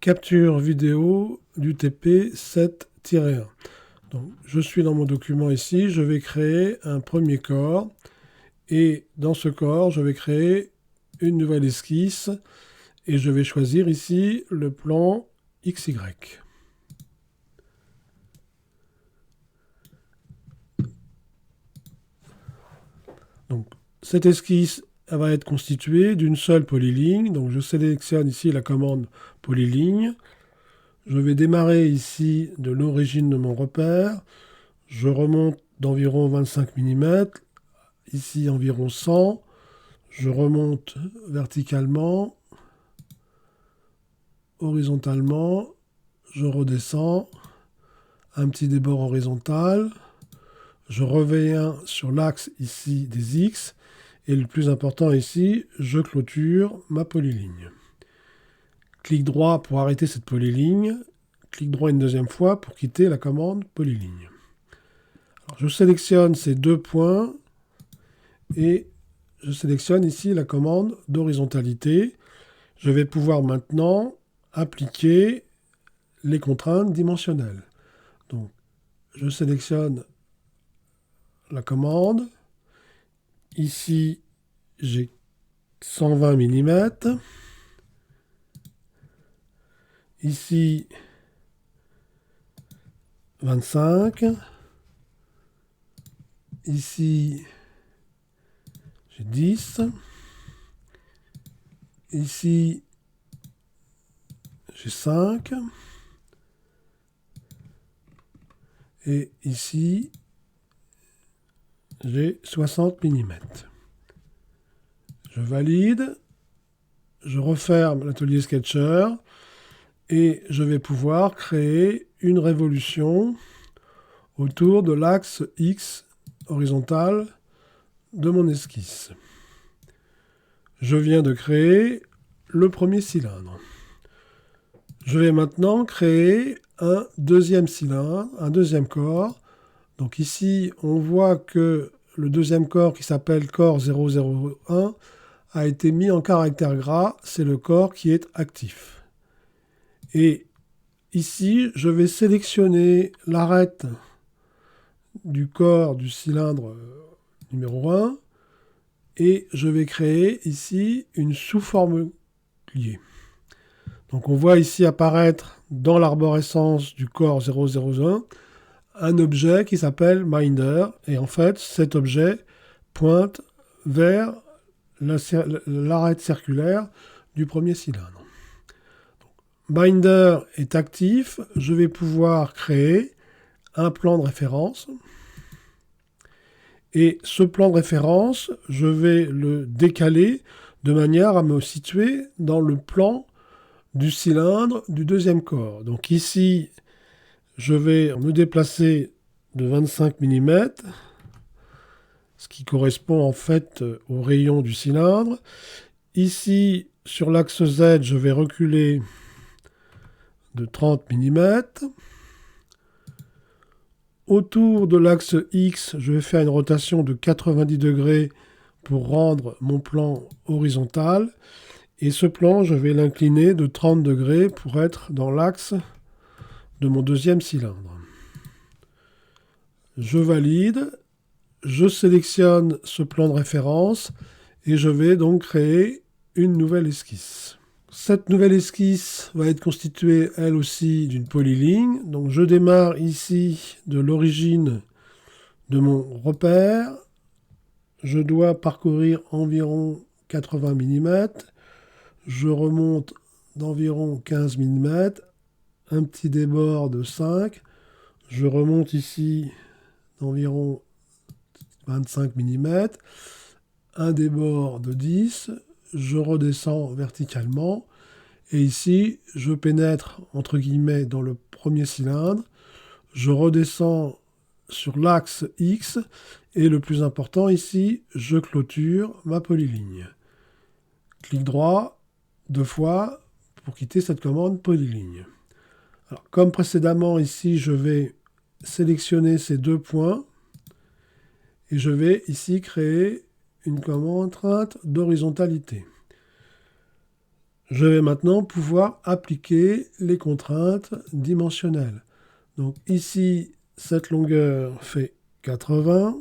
capture vidéo d'UTP 7-1. Donc, je suis dans mon document ici, je vais créer un premier corps et dans ce corps, je vais créer une nouvelle esquisse et je vais choisir ici le plan XY. Donc, cette esquisse elle va être constituée d'une seule polyligne. Donc, je sélectionne ici la commande polyligne. Je vais démarrer ici de l'origine de mon repère. Je remonte d'environ 25 mm, ici environ 100. Je remonte verticalement, horizontalement, je redescends, un petit débord horizontal. Je reviens sur l'axe ici des X. Et le plus important ici, je clôture ma polyligne. Clic droit pour arrêter cette polyligne. Clic droit une deuxième fois pour quitter la commande polyligne. Alors, je sélectionne ces deux points et je sélectionne ici la commande d'horizontalité. Je vais pouvoir maintenant appliquer les contraintes dimensionnelles. Donc, je sélectionne la commande. Ici, j'ai 120 mm. Ici, 25. Ici, j'ai 10. Ici, j'ai 5. Et ici, j'ai 60 mm. Je valide. Je referme l'atelier Sketcher. Et je vais pouvoir créer une révolution autour de l'axe X horizontal de mon esquisse. Je viens de créer le premier cylindre. Je vais maintenant créer un deuxième cylindre, un deuxième corps. Donc ici, on voit que le deuxième corps qui s'appelle corps 001 a été mis en caractère gras. C'est le corps qui est actif. Et ici, je vais sélectionner l'arête du corps du cylindre numéro 1 et je vais créer ici une sous-forme liée. Donc on voit ici apparaître dans l'arborescence du corps 001 un objet qui s'appelle Minder et en fait cet objet pointe vers l'arête circulaire du premier cylindre. Binder est actif, je vais pouvoir créer un plan de référence. Et ce plan de référence, je vais le décaler de manière à me situer dans le plan du cylindre du deuxième corps. Donc ici, je vais me déplacer de 25 mm, ce qui correspond en fait au rayon du cylindre. Ici, sur l'axe Z, je vais reculer de 30 mm. Autour de l'axe X, je vais faire une rotation de 90 degrés pour rendre mon plan horizontal. Et ce plan, je vais l'incliner de 30 degrés pour être dans l'axe de mon deuxième cylindre. Je valide, je sélectionne ce plan de référence et je vais donc créer une nouvelle esquisse. Cette nouvelle esquisse va être constituée, elle aussi, d'une polyligne. Donc je démarre ici de l'origine de mon repère. Je dois parcourir environ 80 mm. Je remonte d'environ 15 mm. Un petit débord de 5. Je remonte ici d'environ 25 mm. Un débord de 10. Je redescends verticalement. Et ici, je pénètre, entre guillemets, dans le premier cylindre. Je redescends sur l'axe X. Et le plus important ici, je clôture ma polyligne. Clic droit, 2 fois, pour quitter cette commande polyligne. Alors, comme précédemment, ici, je vais sélectionner ces deux points. Et je vais ici créer une contrainte d'horizontalité. Je vais maintenant pouvoir appliquer les contraintes dimensionnelles. Donc ici, cette longueur fait 80.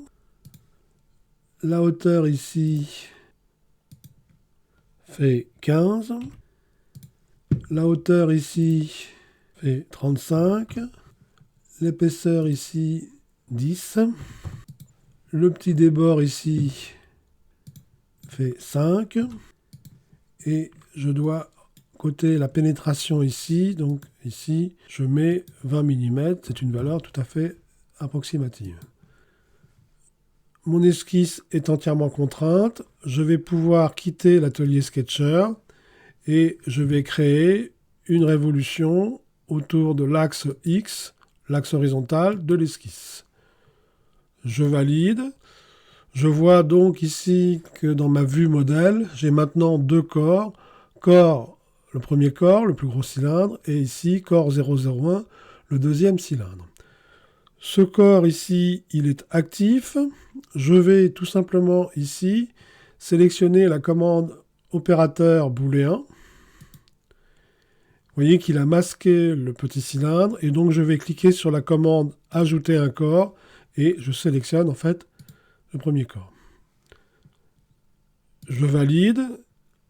La hauteur ici fait 15. La hauteur ici fait 35. L'épaisseur ici, 10. Le petit débord ici fait 5. Et je dois coter la pénétration ici. Donc ici, je mets 20 mm. C'est une valeur tout à fait approximative. Mon esquisse est entièrement contrainte. Je vais pouvoir quitter l'atelier Sketcher et je vais créer une révolution autour de l'axe X, l'axe horizontal de l'esquisse. Je valide. Je vois donc ici que dans ma vue modèle, j'ai maintenant deux corps. Le premier corps, le plus gros cylindre, et ici, corps 001, le deuxième cylindre. Ce corps ici, il est actif. Je vais tout simplement ici sélectionner la commande opérateur booléen. Vous voyez qu'il a masqué le petit cylindre et donc je vais cliquer sur la commande ajouter un corps et je sélectionne en fait le premier corps. Je valide.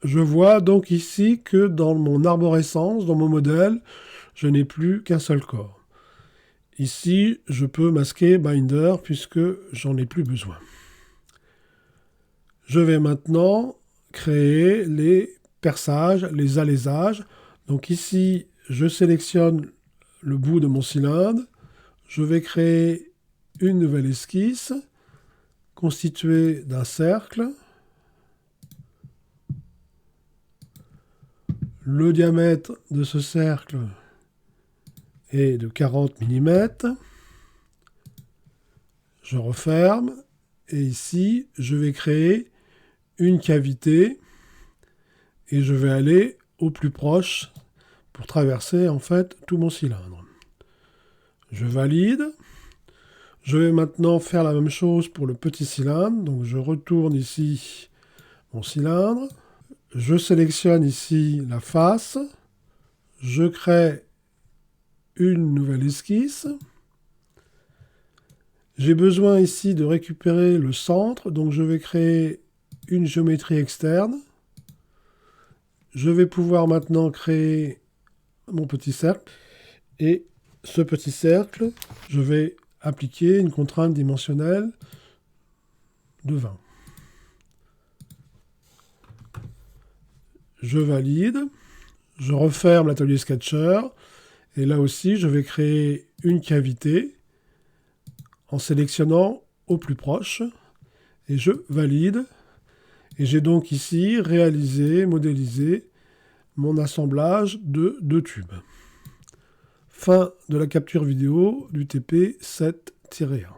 Je vois donc ici que dans mon arborescence, dans mon modèle, je n'ai plus qu'un seul corps. Ici, je peux masquer Binder puisque j'en ai plus besoin. Je vais maintenant créer les perçages, les allésages. Donc ici, je sélectionne le bout de mon cylindre. Je vais créer une nouvelle esquisse constituée d'un cercle. Le diamètre de ce cercle est de 40 mm. Je referme. Et ici, je vais créer une cavité. Et je vais aller au plus proche pour traverser en fait tout mon cylindre. Je valide. Je vais maintenant faire la même chose pour le petit cylindre. Donc je retourne ici mon cylindre. Je sélectionne ici la face. Je crée une nouvelle esquisse. J'ai besoin ici de récupérer le centre. Donc je vais créer une géométrie externe. Je vais pouvoir maintenant créer mon petit cercle. Et ce petit cercle, je vais appliquer une contrainte dimensionnelle de 20. Je valide. Je referme l'atelier Sketcher. Et là aussi, je vais créer une cavité en sélectionnant au plus proche. Et je valide. Et j'ai donc ici réalisé, modélisé mon assemblage de deux tubes. Fin de la capture vidéo du TP 7-1.